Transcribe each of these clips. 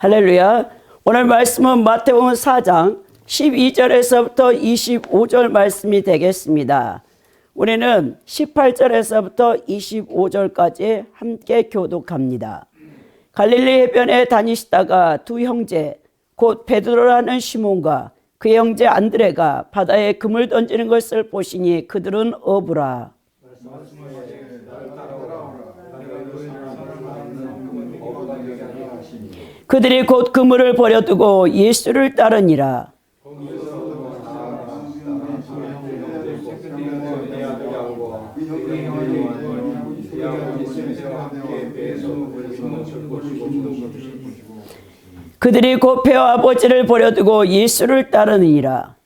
할렐루야. 오늘 말씀은 마태복음 4장 12절에서부터 25절 말씀이 되겠습니다. 우리는 18절에서부터 25절까지 함께 교독합니다. 갈릴리 해변에 다니시다가 두 형제 곧 베드로라는 시몬과 그의 형제 안드레가 바다에 금을 던지는 것을 보시니 그들은 어부라. 그들이 곧 그물을 버려두고 예수를 따르니라. 그들이 곧 배와 아버지를 버려두고 예수를 따르니라.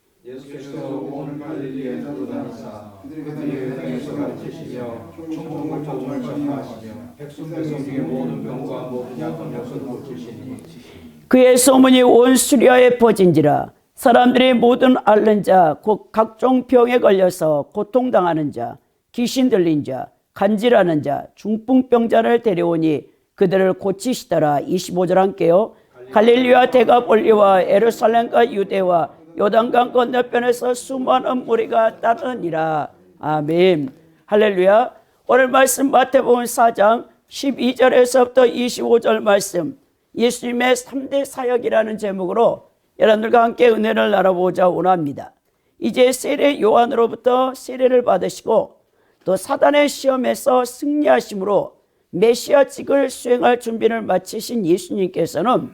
그의 소문이 온 수리아에 퍼진지라. 사람들이 모든 앓는 자, 곧 각종 병에 걸려서 고통당하는 자, 귀신 들린 자, 간질하는 자, 중풍병자를 데려오니 그들을 고치시더라. 25절 함께요. 갈릴리와 데가볼리와 예루살렘과 유대와 요단강 건너편에서 수많은 무리가 따르니라. 아멘. 할렐루야. 오늘 말씀 마태복음 4장 12절에서부터 25절 말씀, 예수님의 3대 사역이라는 제목으로 여러분들과 함께 은혜를 나눠보자 원합니다. 이제 세례 요한으로부터 세례를 받으시고 또 사단의 시험에서 승리하심으로 메시아직을 수행할 준비를 마치신 예수님께서는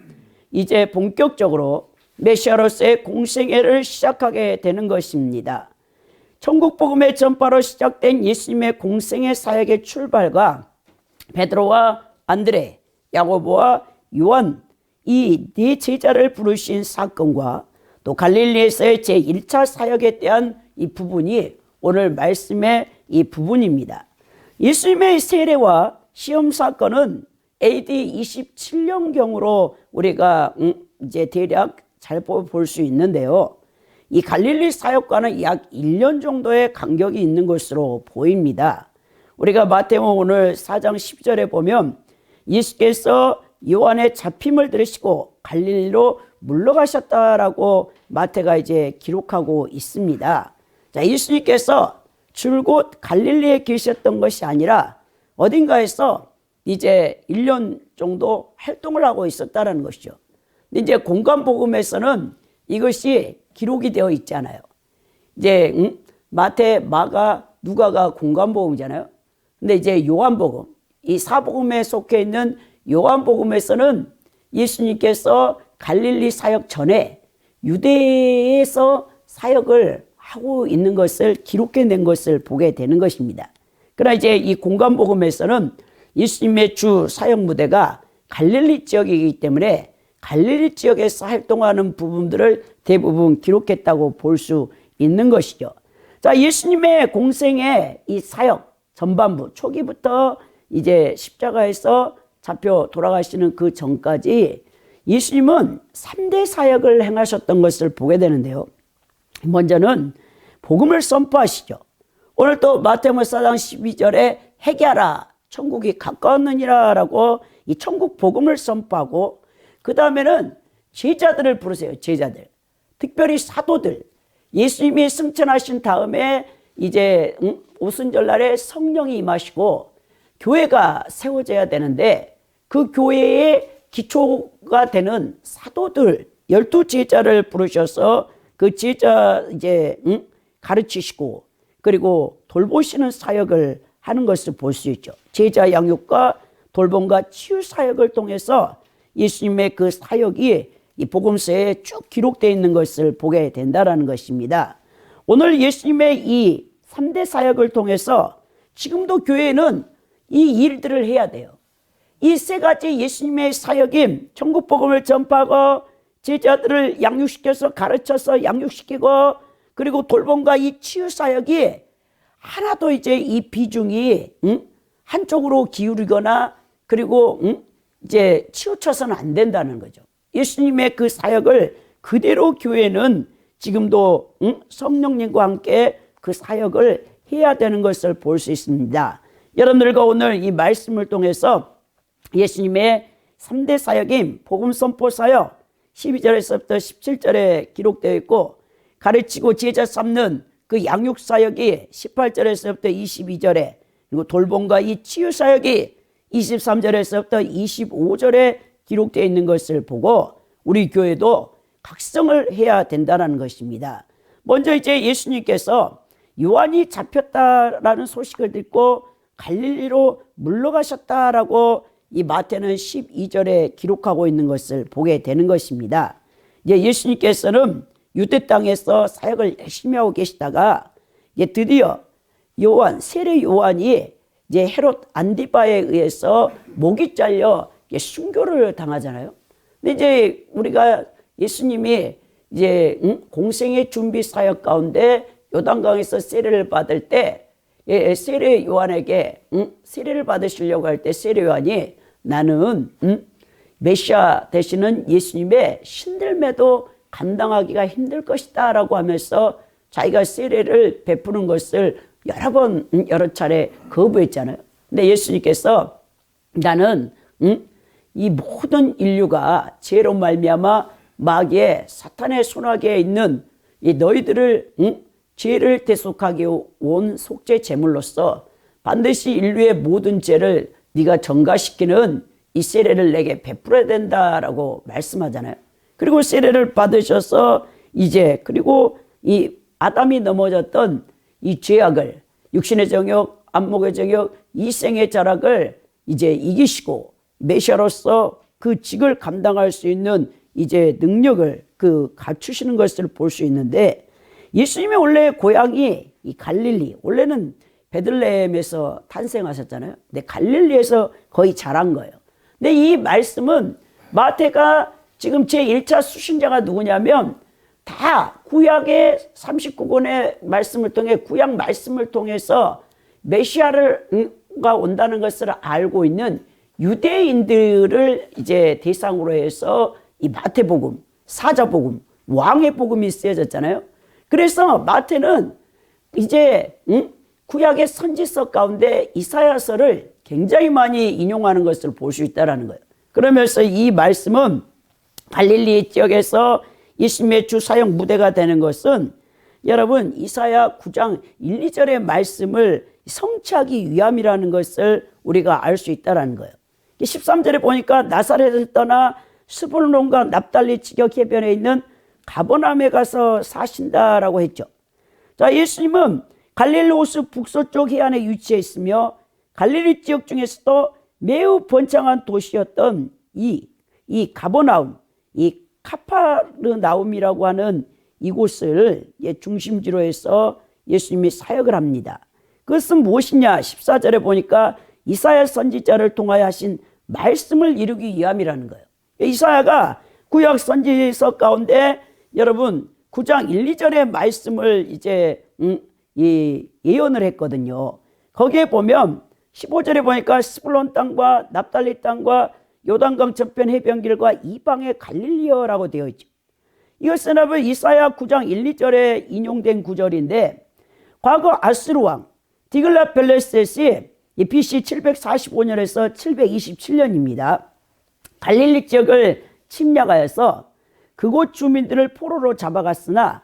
이제 본격적으로 메시아로서의 공생애를 시작하게 되는 것입니다. 천국 복음의 전파로 시작된 예수님의 공생애 사역의 출발과 베드로와 안드레, 야고보와 요한 이 네 제자를 부르신 사건과 또 갈릴리에서의 제1차 사역에 대한 이 부분이 오늘 말씀의 이 부분입니다. 예수님의 세례와 시험 사건은 AD 27년경으로 우리가 이제 대략 잘 볼 수 있는데요. 이 갈릴리 사역과는 약 1년 정도의 간격이 있는 것으로 보입니다. 우리가 마태복음 오늘 4장 10절에 보면 예수께서 요한의 잡힘을 들으시고 갈릴리로 물러가셨다라고 마태가 이제 기록하고 있습니다. 자, 예수님께서 줄곧 갈릴리에 계셨던 것이 아니라 어딘가에서 이제 1년 정도 활동을 하고 있었다는 것이죠. 근데 이제 공간복음에서는 이것이 기록이 되어 있잖아요. 이제 마태, 마가, 누가가 공간복음이잖아요. 근데 이제 요한복음, 이 사복음에 속해 있는 요한복음에서는 예수님께서 갈릴리 사역 전에 유대에서 사역을 하고 있는 것을 기록해낸 것을 보게 되는 것입니다. 그러나 이제 이 공간복음에서는 예수님의 주 사역 무대가 갈릴리 지역이기 때문에 갈릴리 지역에서 활동하는 부분들을 대부분 기록했다고 볼 수 있는 것이죠. 자, 예수님의 공생의 이 사역 전반부 초기부터 이제 십자가에서 잡혀 돌아가시는 그 전까지 예수님은 3대 사역을 행하셨던 것을 보게 되는데요. 먼저는 복음을 선포하시죠. 오늘 또 마태복음 4장 12절에 회개하라 천국이 가까웠느니라 라고 이 천국 복음을 선포하고 그 다음에는 제자들을 부르세요. 제자들. 특별히 사도들. 예수님이 승천하신 다음에 이제 오순절날에 성령이 임하시고 교회가 세워져야 되는데 그 교회의 기초가 되는 사도들 12제자를 부르셔서 그 제자 이제 가르치시고 그리고 돌보시는 사역을 하는 것을 볼 수 있죠. 제자 양육과 돌봄과 치유 사역을 통해서 예수님의 그 사역이 이 복음서에 쭉 기록되어 있는 것을 보게 된다는 것입니다. 오늘 예수님의 이 3대 사역을 통해서 지금도 교회는 이 일들을 해야 돼요. 이 세 가지 예수님의 사역인 천국 복음을 전파하고 제자들을 양육시켜서 가르쳐서 양육시키고 그리고 돌봄과 이 치유 사역이 하나도 이제 이 비중이 한쪽으로 기울이거나 그리고 이제 치우쳐서는 안 된다는 거죠. 예수님의 그 사역을 그대로 교회는 지금도 성령님과 함께 그 사역을 해야 되는 것을 볼 수 있습니다. 여러분들과 오늘 이 말씀을 통해서 예수님의 3대 사역인 복음 선포 사역 12절에서부터 17절에 기록되어 있고, 가르치고 제자 삼는 그 양육 사역이 18절에서부터 22절에, 그리고 돌봄과 이 치유 사역이 23절에서부터 25절에 기록되어 있는 것을 보고 우리 교회도 각성을 해야 된다는 것입니다. 먼저 이제 예수님께서 요한이 잡혔다라는 소식을 듣고 갈릴리로 물러가셨다라고 이 마태는 12절에 기록하고 있는 것을 보게 되는 것입니다. 이제 예수님께서는 유대 땅에서 사역을 열심히 하고 계시다가 이제 드디어 세례 요한이 이제 헤롯 안디바에 의해서 목이 잘려 순교를 당하잖아요. 근데 이제 우리가 예수님이 이제 공생의 준비 사역 가운데 요단강에서 세례를 받을 때 세례 요한에게 세례를 받으시려고 할 때 세례 요한이 나는 메시아 되시는 예수님의 신들매도 감당하기가 힘들 것이다 라고 하면서 자기가 세례를 베푸는 것을 여러 차례 거부했잖아요. 근데 예수님께서 나는 이 모든 인류가 죄로 말미암아 마귀의 사탄의 손아귀에 있는 이 너희들을 죄를 대속하기 온 속죄 제물로서 반드시 인류의 모든 죄를 네가 전가시키는 이 세례를 내게 베풀어야 된다라고 말씀하잖아요. 그리고 세례를 받으셔서 이제 그리고 이 아담이 넘어졌던 이 죄악을, 육신의 정욕, 안목의 정욕, 이생의 자락을 이제 이기시고 메시아로서 그 직을 감당할 수 있는 이제 능력을 갖추시는 것을 볼 수 있는데, 예수님의 원래 고향이 이 갈릴리, 원래는 베들레헴에서 탄생하셨잖아요. 근데 갈릴리에서 거의 자란 거예요. 근데 이 말씀은 마태가 지금 제1차 수신자가 누구냐면 다 구약의 39권의 말씀을 통해, 구약 말씀을 통해서 메시아가 온다는 것을 알고 있는 유대인들을 이제 대상으로 해서 이 마태복음, 사자복음, 왕의 복음이 쓰여졌잖아요. 그래서 마태는 이제 구약의 선지서 가운데 이사야서를 굉장히 많이 인용하는 것을 볼 수 있다는 거예요. 그러면서 이 말씀은 갈릴리 지역에서 예수님의 주 사역 무대가 되는 것은 여러분 이사야 9장 1, 2절의 말씀을 성취하기 위함이라는 것을 우리가 알 수 있다는 거예요. 13절에 보니까 나사렛을 떠나 스불론과 납달리 지역 해변에 있는 가버나움에 가서 사신다라고 했죠. 자, 예수님은 갈릴리 호수 북서쪽 해안에 위치해 있으며 갈릴리 지역 중에서도 매우 번창한 도시였던 이 가버나움, 이 카파르나움이라고 하는 이곳을 중심지로 해서 예수님이 사역을 합니다. 그것은 무엇이냐? 14절에 보니까 이사야 선지자를 통하여 하신 말씀을 이루기 위함이라는 거예요. 이사야가 구약 선지서 가운데 여러분 9장 1, 2절의 말씀을 이제 예언을 했거든요. 거기에 보면 15절에 보니까 스불론 땅과 납달리 땅과 요단강 저편 해변길과 이방의 갈릴리어라고 되어 있죠. 이것은 이사야 9장 1, 2절에 인용된 구절인데, 과거 아스루 왕 디글라벨레셋이 BC 745년에서 727년입니다. 갈릴리 지역을 침략하여서 그곳 주민들을 포로로 잡아갔으나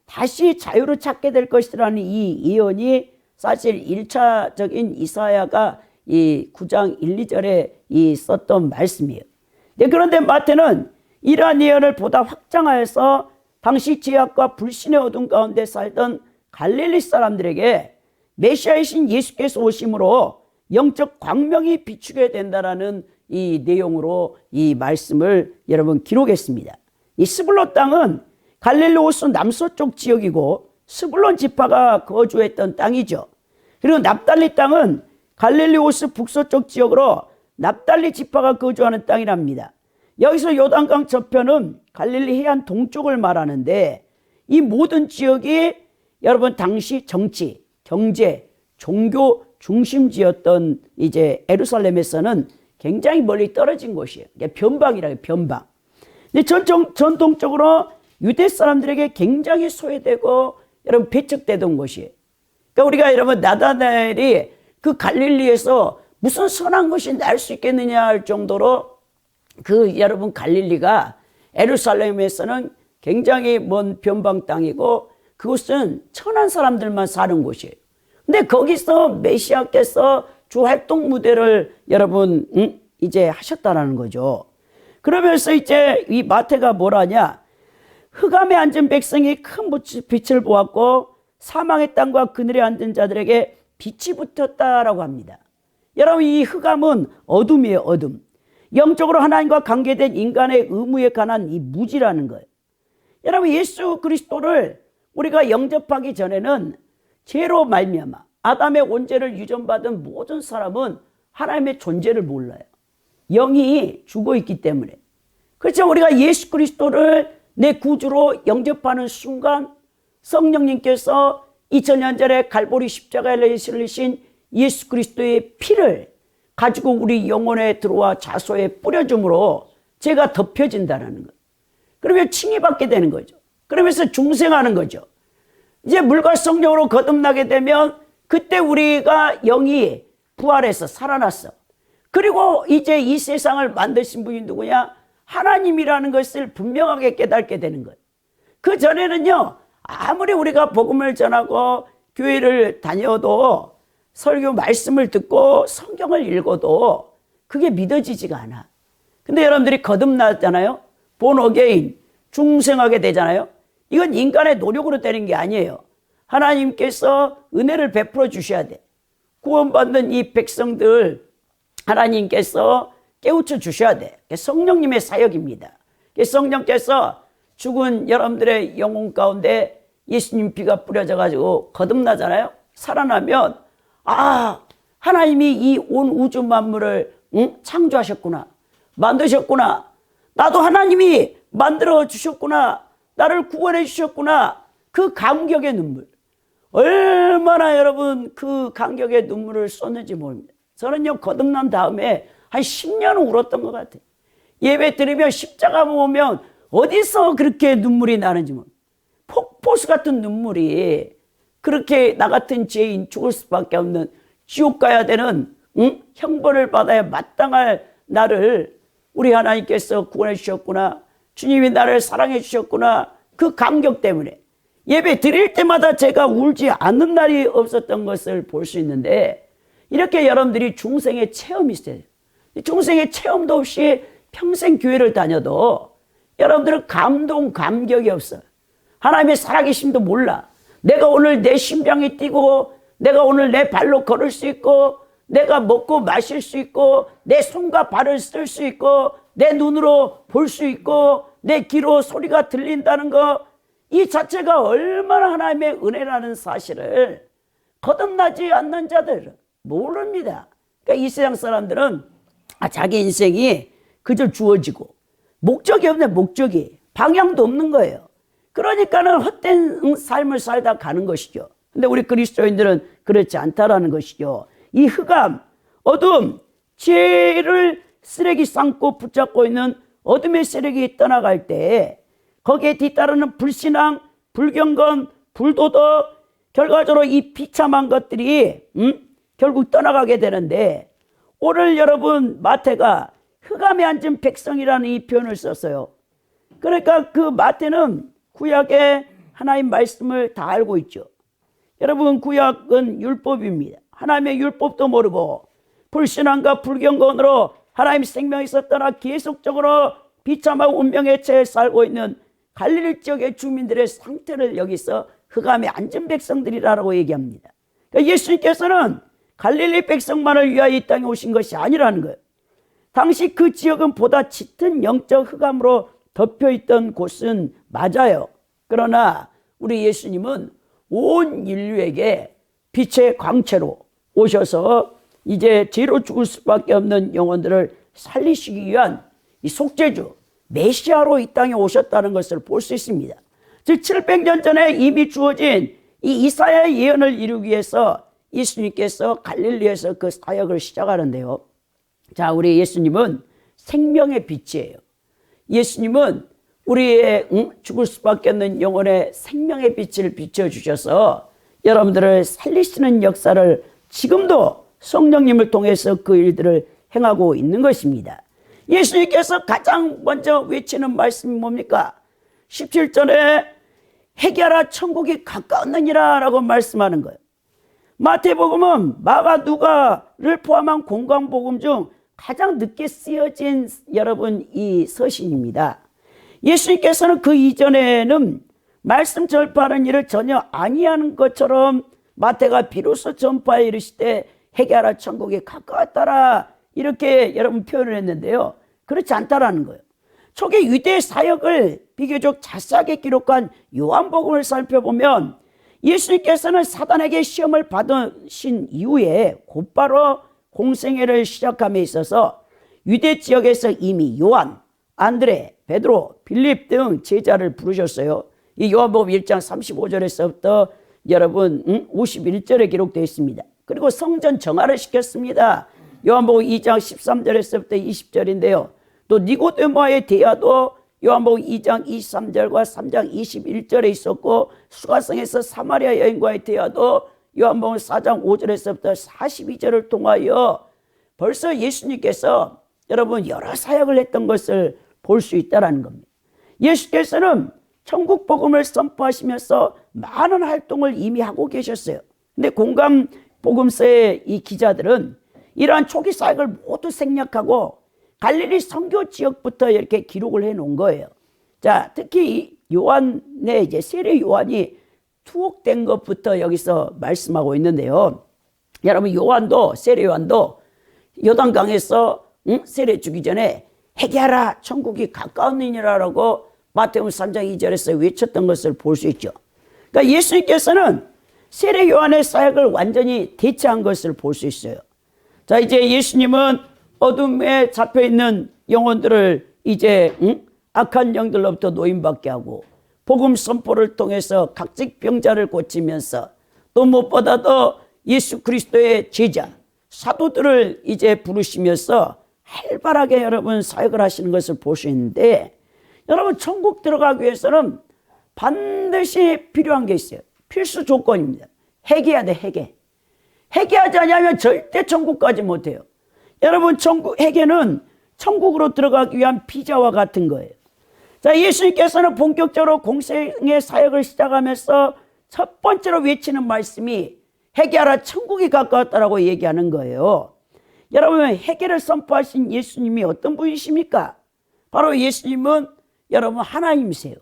다시 자유를 찾게 될 것이라는 이 예언이 사실 1차적인 이사야가 이 9장 1, 2절에 썼던 말씀이에요. 그런데 마태는 이러한 예언을 보다 확장하여서 당시 죄악과 불신의 어둠 가운데 살던 갈릴리 사람들에게 메시아이신 예수께서 오심으로 영적 광명이 비추게 된다라는 이 내용으로 이 말씀을 여러분 기록했습니다. 이 스불론 땅은 갈릴리 호수 남서쪽 지역이고 스불론 지파가 거주했던 땅이죠. 그리고 납달리 땅은 갈릴리 호수 북서쪽 지역으로 납달리 지파가 거주하는 땅이랍니다. 여기서 요단강 저편은 갈릴리 해안 동쪽을 말하는데, 이 모든 지역이 여러분 당시 정치, 경제, 종교 중심지였던 이제 예루살렘에서는 굉장히 멀리 떨어진 곳이에요. 변방이라고 해요, 변방. 근데 전통적으로 유대 사람들에게 굉장히 소외되고 여러분 배척되던 곳이에요. 그러니까 우리가 여러분 나다나엘이 그 갈릴리에서 무슨 선한 것이 날 수 있겠느냐 할 정도로 여러분 갈릴리가 예루살렘에서는 굉장히 먼 변방 땅이고 그곳은 천한 사람들만 사는 곳이에요. 근데 거기서 메시아께서 주 활동 무대를 여러분 이제 하셨다라는 거죠. 그러면서 이제 이 마태가 뭐라냐? 흑암에 앉은 백성이 큰 빛을 보았고 사망의 땅과 그늘에 앉은 자들에게 빛이 붙었다라고 합니다. 여러분 이 흑암은 어둠이에요. 어둠. 영적으로 하나님과 관계된 인간의 의무에 관한 이 무지라는 거예요. 여러분 예수 그리스도를 우리가 영접하기 전에는 죄로 말미암아 아담의 원죄를 유전받은 모든 사람은 하나님의 존재를 몰라요. 영이 죽어있기 때문에. 그렇죠. 우리가 예수 그리스도를 내 구주로 영접하는 순간 성령님께서 2000년 전에 갈보리 십자가에 실리신 예수 그리스도의 피를 가지고 우리 영혼에 들어와 자소에 뿌려줌으로 죄가 덮여진다는 거예요. 그러면 칭의받게 되는 거죠. 그러면서 중생하는 거죠. 이제 물과 성령으로 거듭나게 되면 그때 우리가 영이 부활해서 살아났어. 그리고 이제 이 세상을 만드신 분이 누구냐? 하나님이라는 것을 분명하게 깨닫게 되는 거예요. 그 전에는요, 아무리 우리가 복음을 전하고 교회를 다녀도 설교 말씀을 듣고 성경을 읽어도 그게 믿어지지가 않아. 근데 여러분들이 거듭났잖아요. born again, 중생하게 되잖아요. 이건 인간의 노력으로 되는 게 아니에요. 하나님께서 은혜를 베풀어 주셔야 돼. 구원받는 이 백성들 하나님께서 깨우쳐 주셔야 돼. 성령님의 사역입니다. 성령께서 죽은 여러분들의 영혼 가운데 예수님 피가 뿌려져 가지고 거듭나잖아요. 살아나면 하나님이 이 온 우주 만물을 창조하셨구나. 만드셨구나. 나도 하나님이 만들어 주셨구나. 나를 구원해 주셨구나. 그 감격의 눈물. 얼마나 여러분 그 감격의 눈물을 쏟는지 모릅니다. 저는요 거듭난 다음에 한 10년은 울었던 것 같아요. 예배 드리면 십자가 보면 어디서 그렇게 눈물이 나는지 모릅니다. 폭포수 같은 눈물이 그렇게 나 같은 죄인 죽을 수밖에 없는 지옥 가야 되는 형벌을 받아야 마땅할 나를 우리 하나님께서 구원해 주셨구나. 주님이 나를 사랑해 주셨구나. 그 감격 때문에 예배 드릴 때마다 제가 울지 않는 날이 없었던 것을 볼 수 있는데 이렇게 여러분들이 중생의 체험이 있어요. 중생의 체험도 없이 평생 교회를 다녀도 여러분들은 감격이 없어요. 하나님의 살아계심도 몰라. 내가 오늘 내 심장이 뛰고 내가 오늘 내 발로 걸을 수 있고 내가 먹고 마실 수 있고 내 손과 발을 쓸 수 있고 내 눈으로 볼 수 있고 내 귀로 소리가 들린다는 거 이 자체가 얼마나 하나님의 은혜라는 사실을 거듭나지 않는 자들은 모릅니다. 그러니까 이 세상 사람들은 자기 인생이 그저 주어지고 목적이 없네. 목적이 방향도 없는 거예요. 그러니까는 헛된 삶을 살다 가는 것이죠. 근데 우리 그리스도인들은 그렇지 않다라는 것이죠. 이 흑암, 어둠, 죄를 쓰레기 삼고 붙잡고 있는 어둠의 세력이 떠나갈 때 거기에 뒤따르는 불신앙, 불경건, 불도덕, 결과적으로 이 비참한 것들이 결국 떠나가게 되는데 오늘 여러분 마태가 흑암에 앉은 백성이라는 이 표현을 썼어요. 그러니까 그 마태는 구약의 하나님 말씀을 다 알고 있죠. 여러분 구약은 율법입니다. 하나님의 율법도 모르고 불신앙과 불경건으로 하나님 생명에서 떠나 계속적으로 비참하고 운명의 채에 살고 있는 갈릴리 지역의 주민들의 상태를 여기서 흑암에 앉은 백성들이라고 얘기합니다. 그러니까 예수님께서는 갈릴리 백성만을 위하여 이 땅에 오신 것이 아니라는 거예요. 당시 그 지역은 보다 짙은 영적 흑암으로 덮여있던 곳은 맞아요. 그러나 우리 예수님은 온 인류에게 빛의 광채로 오셔서 이제 죄로 죽을 수밖에 없는 영혼들을 살리시기 위한 이 속죄주 메시아로 이 땅에 오셨다는 것을 볼 수 있습니다. 즉 700년 전에 이미 주어진 이 이사야의 예언을 이루기 위해서 예수님께서 갈릴리에서 그 사역을 시작하는데요. 자, 우리 예수님은 생명의 빛이에요. 예수님은 우리의 죽을 수밖에 없는 영혼의 생명의 빛을 비춰주셔서 여러분들을 살리시는 역사를 지금도 성령님을 통해서 그 일들을 행하고 있는 것입니다. 예수님께서 가장 먼저 외치는 말씀이 뭡니까? 17절에 회개하라 천국이 가까웠느니라 라고 말씀하는 거예요. 마태복음은 마가 누가를 포함한 공관복음 중 가장 늦게 쓰여진 여러분 이 서신입니다. 예수님께서는 그 이전에는 말씀 전파하는 일을 전혀 아니하는 것처럼 마태가 비로소 전파에 이르시되 회개하라 천국이 가까웠더라 이렇게 여러분 표현을 했는데요. 그렇지 않다라는 거예요. 초기 유대 사역을 비교적 자세하게 기록한 요한복음을 살펴보면 예수님께서는 사단에게 시험을 받으신 이후에 곧바로 공생애를 시작함에 있어서 유대 지역에서 이미 요한, 안드레, 베드로, 빌립 등 제자를 부르셨어요. 이 요한복음 1장 35절에서부터 여러분 51절에 기록되어 있습니다. 그리고 성전 정화를 시켰습니다. 요한복음 2장 13절에서부터 20절인데요. 또 니고데모와의 대화도 요한복음 2장 23절과 3장 21절에 있었고, 수가성에서 사마리아 여인과의 대화도 요한복음 4장 5절에서부터 42절을 통하여 벌써 예수님께서 여러분 여러 사역을 했던 것을 볼 수 있다는 겁니다. 예수께서는 천국 복음을 선포하시면서 많은 활동을 이미 하고 계셨어요. 근데 공감 복음서의 이 기자들은 이러한 초기 사역을 모두 생략하고 갈릴리 선교 지역부터 이렇게 기록을 해 놓은 거예요. 자, 특히 요한의 이제 세례 요한이 투옥된 것부터 여기서 말씀하고 있는데요. 여러분 요한도 세례 요한도 요단강에서 세례 주기 전에 회개하라 천국이 가까웠느니라라고 마태복음 3장 2절에서 외쳤던 것을 볼 수 있죠. 그러니까 예수님께서는 세례 요한의 사역을 완전히 대체한 것을 볼 수 있어요. 자, 이제 예수님은 어둠에 잡혀있는 영혼들을 이제 악한 영들로부터 노임받게 하고 복음 선포를 통해서 각직 병자를 고치면서 또 무엇보다도 예수 그리스도의 제자 사도들을 이제 부르시면서 활발하게 여러분 사역을 하시는 것을 볼 수 있는데, 여러분 천국 들어가기 위해서는 반드시 필요한 게 있어요. 필수 조건입니다. 회개해야 돼. 회개하지 않으면 절대 천국까지 못해요. 여러분 회개는 천국으로 들어가기 위한 비자와 같은 거예요. 자, 예수님께서는 본격적으로 공생의 사역을 시작하면서 첫 번째로 외치는 말씀이 회개하라 천국이 가까웠다라고 얘기하는 거예요. 여러분 회개를 선포하신 예수님이 어떤 분이십니까? 바로 예수님은 여러분 하나님이세요.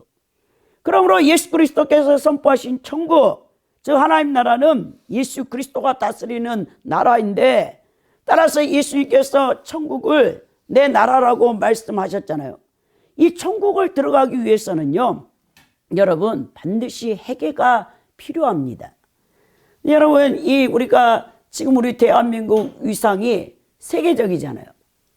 그러므로 예수 그리스도께서 선포하신 천국, 즉 하나님 나라는 예수 그리스도가 다스리는 나라인데, 따라서 예수님께서 천국을 내 나라라고 말씀하셨잖아요. 이 천국을 들어가기 위해서는요, 여러분 반드시 회개가 필요합니다. 여러분 우리가 지금 우리 대한민국 위상이 세계적이잖아요.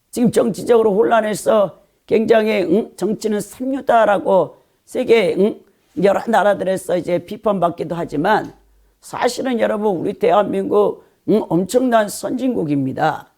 지금 정치적으로 혼란해서 굉장히 정치는 삼류다라고 세계 여러 나라들에서 이제 비판받기도 하지만, 사실은 여러분 우리 대한민국 엄청난 선진국입니다.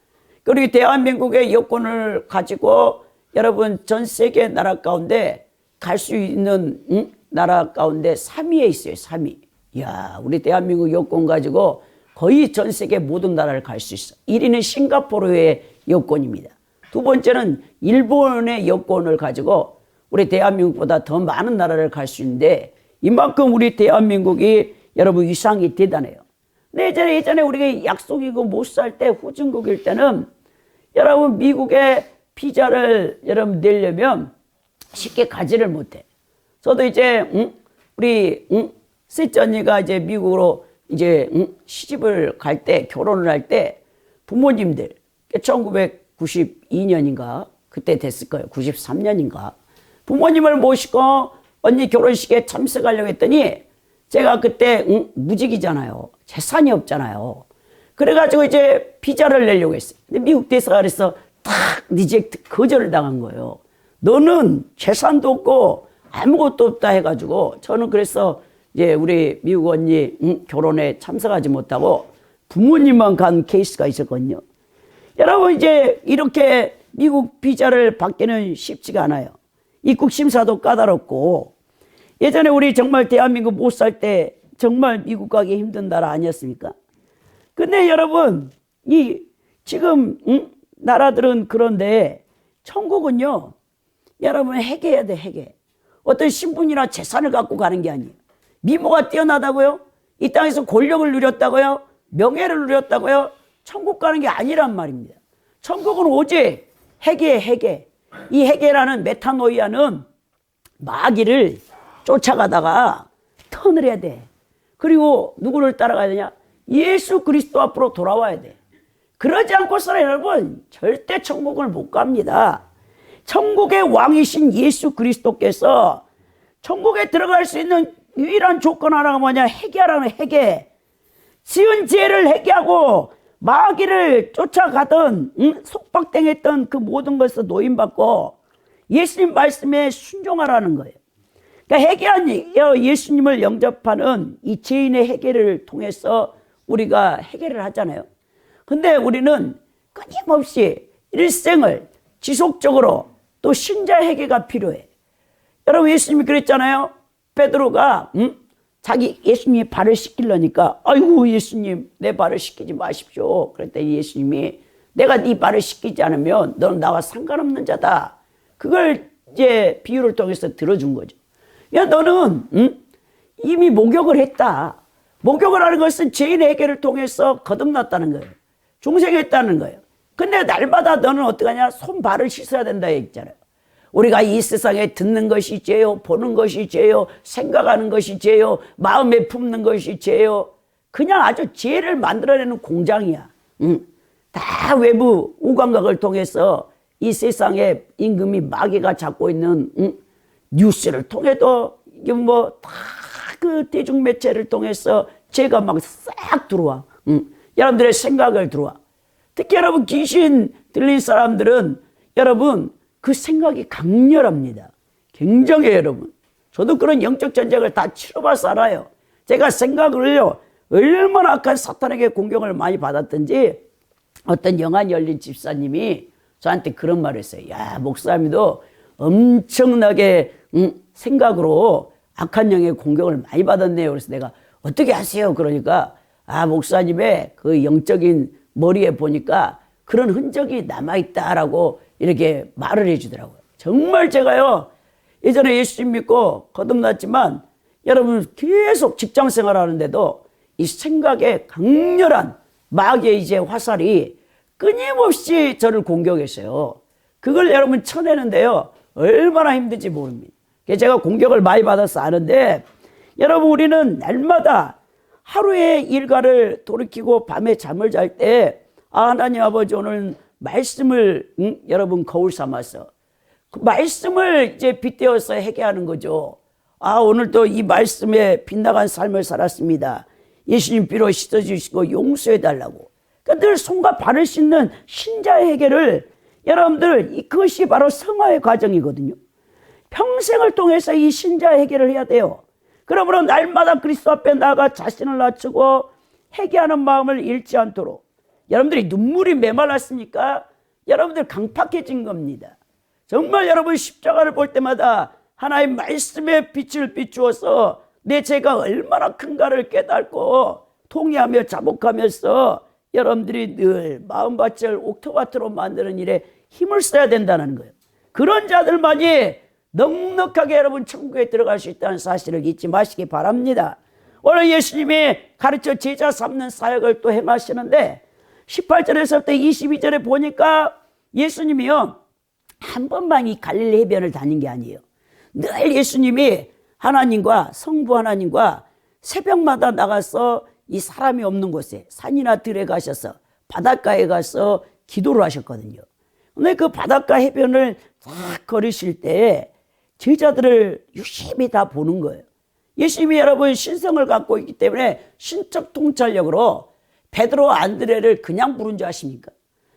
그리고 대한민국의 여권을 가지고 여러분 전 세계 나라 가운데 갈 수 있는 나라 가운데 3위에 있어요. 3위. 이야, 우리 대한민국 여권 가지고 거의 전 세계 모든 나라를 갈 수 있어. 1위는 싱가포르의 여권입니다. 두 번째는 일본의 여권을 가지고 우리 대한민국보다 더 많은 나라를 갈 수 있는데, 이만큼 우리 대한민국이 여러분 위상이 대단해요. 근데 예전에 우리가 약속이고 못 살 때, 후진국일 때는 여러분 미국에 비자를 여러분 내려면 쉽게 가지를 못해. 저도 이제 우리 셋째 언니가 이제 미국으로 이제 시집을 갈 때, 결혼을 할 때 부모님들 1992년인가 그때 됐을 거예요. 93년인가 부모님을 모시고 언니 결혼식에 참석하려고 했더니 제가 그때 무직이잖아요. 재산이 없잖아요. 그래가지고 이제 비자를 내려고 했어요. 근데 미국 대사가 그래서 딱 리젝트 거절을 당한 거예요. 너는 재산도 없고 아무것도 없다 해가지고, 저는 그래서 이제 우리 미국 언니 결혼에 참석하지 못하고 부모님만 간 케이스가 있었거든요. 여러분 이제 이렇게 미국 비자를 받기는 쉽지가 않아요. 입국 심사도 까다롭고, 예전에 우리 정말 대한민국 못 살 때 정말 미국 가기 힘든 나라 아니었습니까? 근데 여러분 지금 나라들은 그런데 천국은요, 여러분 회개해야 돼, 회개. 어떤 신분이나 재산을 갖고 가는 게 아니에요. 미모가 뛰어나다고요? 이 땅에서 권력을 누렸다고요? 명예를 누렸다고요? 천국 가는 게 아니란 말입니다. 천국은 오직 회개에 회개. 이 회개라는 메타노이아는 마귀를 쫓아가다가 턴을 해야 돼. 그리고 누구를 따라가야 되냐? 예수 그리스도 앞으로 돌아와야 돼. 그러지 않고서는 여러분 절대 천국을 못 갑니다. 천국의 왕이신 예수 그리스도께서 천국에 들어갈 수 있는 유일한 조건 하나가 뭐냐? 회개하라는 회개. 지은 죄를 회개하고 마귀를 쫓아가던 속박당했던 그 모든 것에서 노임받고 예수님 말씀에 순종하라는 거예요. 그러니까 회개한 예수님을 영접하는 이 죄인의 회개를 통해서 우리가 회개를 하잖아요. 근데 우리는 끊임없이 일생을 지속적으로 또 신자 회개가 필요해. 여러분 예수님이 그랬잖아요. 베드로가 자기 예수님이 발을 씻기려니까 아이고 예수님 내 발을 씻기지 마십시오. 그랬더니 예수님이 내가 네 발을 씻기지 않으면 너는 나와 상관없는 자다. 그걸 이제 비유를 통해서 들어준 거죠. 야 너는 이미 목욕을 했다. 목욕을 하는 것은 죄인의 회개를 통해서 거듭났다는 거예요. 중생했다는 거예요. 근데 날마다 너는 어떡하냐? 손발을 씻어야 된다 했잖아요. 우리가 이 세상에 듣는 것이 죄요, 보는 것이 죄요, 생각하는 것이 죄요, 마음에 품는 것이 죄요. 그냥 아주 죄를 만들어내는 공장이야. 다 외부 우감각을 통해서 이 세상에 임금이 마귀가 잡고 있는 뉴스를 통해도 이게 뭐 다 그 대중매체를 통해서 죄가 막 싹 들어와. 여러분들의 생각을 들어와. 특히 여러분 귀신 들린 사람들은 여러분 그 생각이 강렬합니다. 굉장히 여러분. 저도 그런 영적 전쟁을 다 치러봐서 알아요. 제가 생각을요 얼마나 악한 사탄에게 공격을 많이 받았던지 어떤 영안 열린 집사님이 저한테 그런 말을 했어요. 야 목사님도 엄청나게 생각으로 악한 영의 공격을 많이 받았네요. 그래서 내가 어떻게 하세요? 그러니까 목사님의 그 영적인 머리에 보니까 그런 흔적이 남아있다라고 이렇게 말을 해주더라고요. 정말 제가요 예전에 예수님 믿고 거듭났지만 여러분 계속 직장 생활하는데도 이 생각에 강렬한 마귀의 이제 화살이 끊임없이 저를 공격했어요. 그걸 여러분 쳐내는데요 얼마나 힘든지 모릅니다. 제가 공격을 많이 받아서 아는데 여러분 우리는 날마다 하루의 일과를 돌이키고 밤에 잠을 잘 때 하나님 아버지 오늘 말씀을 여러분 거울 삼아서 그 말씀을 이제 빗대어서 회개하는 거죠. 오늘도 이 말씀에 빗나간 삶을 살았습니다. 예수님 피로 씻어주시고 용서해달라고. 그러니까 늘 손과 발을 씻는 신자의 회개를 여러분들 그것이 바로 성화의 과정이거든요. 평생을 통해서 이 신자의 회개를 해야 돼요. 그러므로 날마다 그리스도 앞에 나아가 자신을 낮추고 회개하는 마음을 잃지 않도록. 여러분들이 눈물이 메말랐습니까? 여러분들 강팍해진 겁니다. 정말 여러분 십자가를 볼 때마다 하나의 말씀의 빛을 비추어서 내 죄가 얼마나 큰가를 깨닫고 통회하며 자복하면서 여러분들이 늘 마음밭을 옥토밭으로 만드는 일에 힘을 써야 된다는 거예요. 그런 자들만이 넉넉하게 여러분 천국에 들어갈 수 있다는 사실을 잊지 마시기 바랍니다. 오늘 예수님이 가르쳐 제자 삼는 사역을 또 행하시는데 18절에서부터 22절에 보니까 예수님이요 한 번만 이 갈릴리 해변을 다닌 게 아니에요. 늘 예수님이 하나님과 성부 하나님과 새벽마다 나가서 이 사람이 없는 곳에 산이나 들에 가셔서 바닷가에 가서 기도를 하셨거든요. 근데 그 바닷가 해변을 쫙 걸으실 때 제자들을 유심히 다 보는 거예요. 예수님이 여러분 신성을 갖고 있기 때문에 신적 통찰력으로 베드로 안드레를 그냥 부른 줄 아십니까?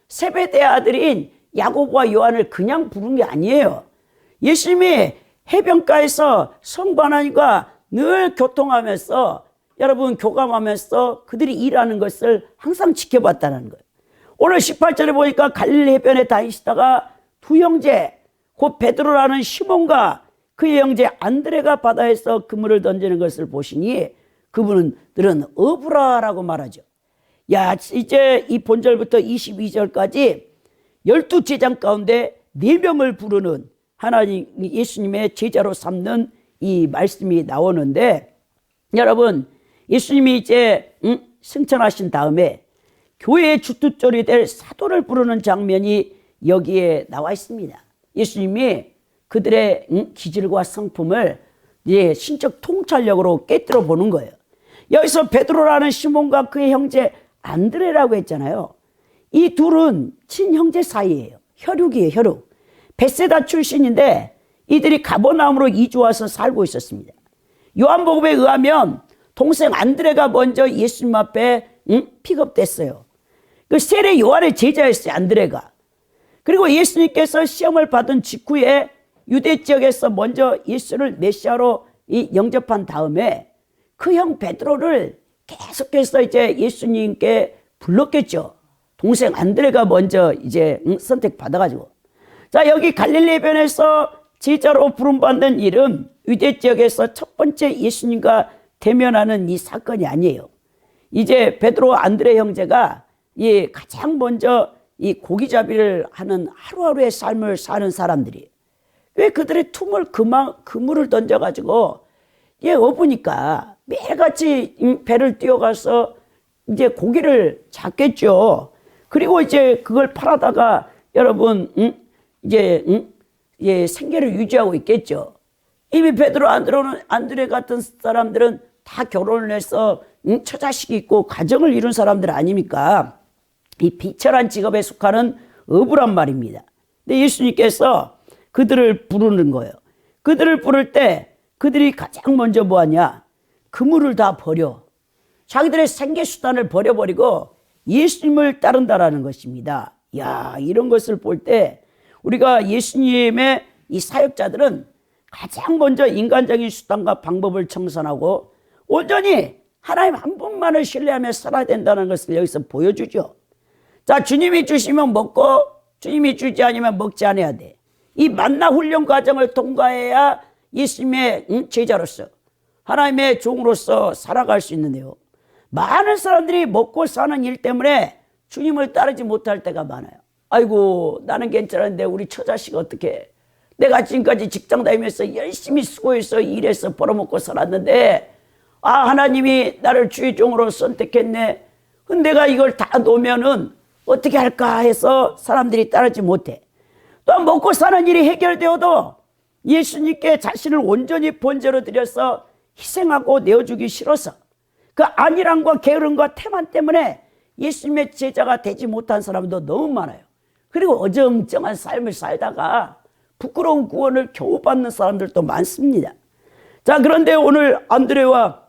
세베대의 아들인 야고보와 요한을 그냥 부른 게 아니에요. 예수님이 해변가에서 성부 하나님과 늘 교통하면서 여러분 교감하면서 그들이 일하는 것을 항상 지켜봤다는 거예요. 오늘 18절에 보니까 갈릴리 해변에 다니시다가 두 형제 곧 베드로라는 시몬과 그의 형제 안드레가 바다에서 그물을 던지는 것을 보시니 그분들은 어부라라고 말하죠. 야 이제 이 본절부터 22절까지 12제장 가운데 4명을 부르는 하나님 예수님의 제자로 삼는 이 말씀이 나오는데, 여러분 예수님이 이제 승천하신 다음에 교회의 주춧돌이 될 사도를 부르는 장면이 여기에 나와 있습니다. 예수님이 그들의 기질과 성품을 신적 통찰력으로 깨뜨려 보는 거예요. 여기서 베드로라는 시몬과 그의 형제 안드레라고 했잖아요. 이 둘은 친형제 사이예요. 혈육이에요, 혈육. 벳세다 출신인데 이들이 가버나움으로 이주 와서 살고 있었습니다. 요한복음에 의하면 동생 안드레가 먼저 예수님 앞에 픽업됐어요. 그 세례 요한의 제자였어요, 안드레가. 그리고 예수님께서 시험을 받은 직후에 유대 지역에서 먼저 예수를 메시아로 영접한 다음에 그 형 베드로를 계속해서 이제 예수님께 불렀겠죠. 동생 안드레가 먼저 이제 선택받아가지고. 자, 여기 갈릴리 변에서 제자로 부름받는 일은 유대 지역에서 첫 번째 예수님과 대면하는 이 사건이 아니에요. 이제 베드로 안드레 형제가 가장 먼저 이 고기잡이를 하는 하루하루의 삶을 사는 사람들이, 왜 그들의 그물을 던져가지고 어부니까 매일같이 배를 띄워가서 이제 고기를 잡겠죠. 그리고 이제 그걸 팔아다가 여러분 생계를 유지하고 있겠죠. 이미 베드로 안드레 같은 사람들은 다 결혼을 해서 처자식이 있고 가정을 이룬 사람들 아닙니까? 이 비천한 직업에 속하는 어부란 말입니다. 근데 예수님께서 그들을 부르는 거예요. 그들을 부를 때 그들이 가장 먼저 뭐하냐? 그물을 다 버려. 자기들의 생계수단을 버려버리고 예수님을 따른다라는 것입니다. 야, 이런 것을 볼 때 우리가 예수님의 이 사역자들은 가장 먼저 인간적인 수단과 방법을 청산하고 온전히 하나님 한 분만을 신뢰하며 살아야 된다는 것을 여기서 보여주죠. 자, 주님이 주시면 먹고 주님이 주지 않으면 먹지 않아야 돼. 이 만나 훈련 과정을 통과해야 예수님의 제자로서 하나님의 종으로서 살아갈 수 있는데요. 많은 사람들이 먹고 사는 일 때문에 주님을 따르지 못할 때가 많아요. 아이고, 나는 괜찮은데 우리 처자식 어떻게 해? 내가 지금까지 직장 다니면서 열심히 수고해서 일해서 벌어먹고 살았는데 하나님이 나를 주의 종으로 선택했네. 근데 내가 이걸 다 놓으면은 어떻게 할까 해서 사람들이 따르지 못해. 또 먹고 사는 일이 해결되어도 예수님께 자신을 온전히 번제로 드려서 희생하고 내어주기 싫어서 그 안일함과 게으름과 태만 때문에 예수님의 제자가 되지 못한 사람도 너무 많아요. 그리고 어정쩡한 삶을 살다가 부끄러운 구원을 겨우 받는 사람들도 많습니다. 자, 그런데 오늘 안드레와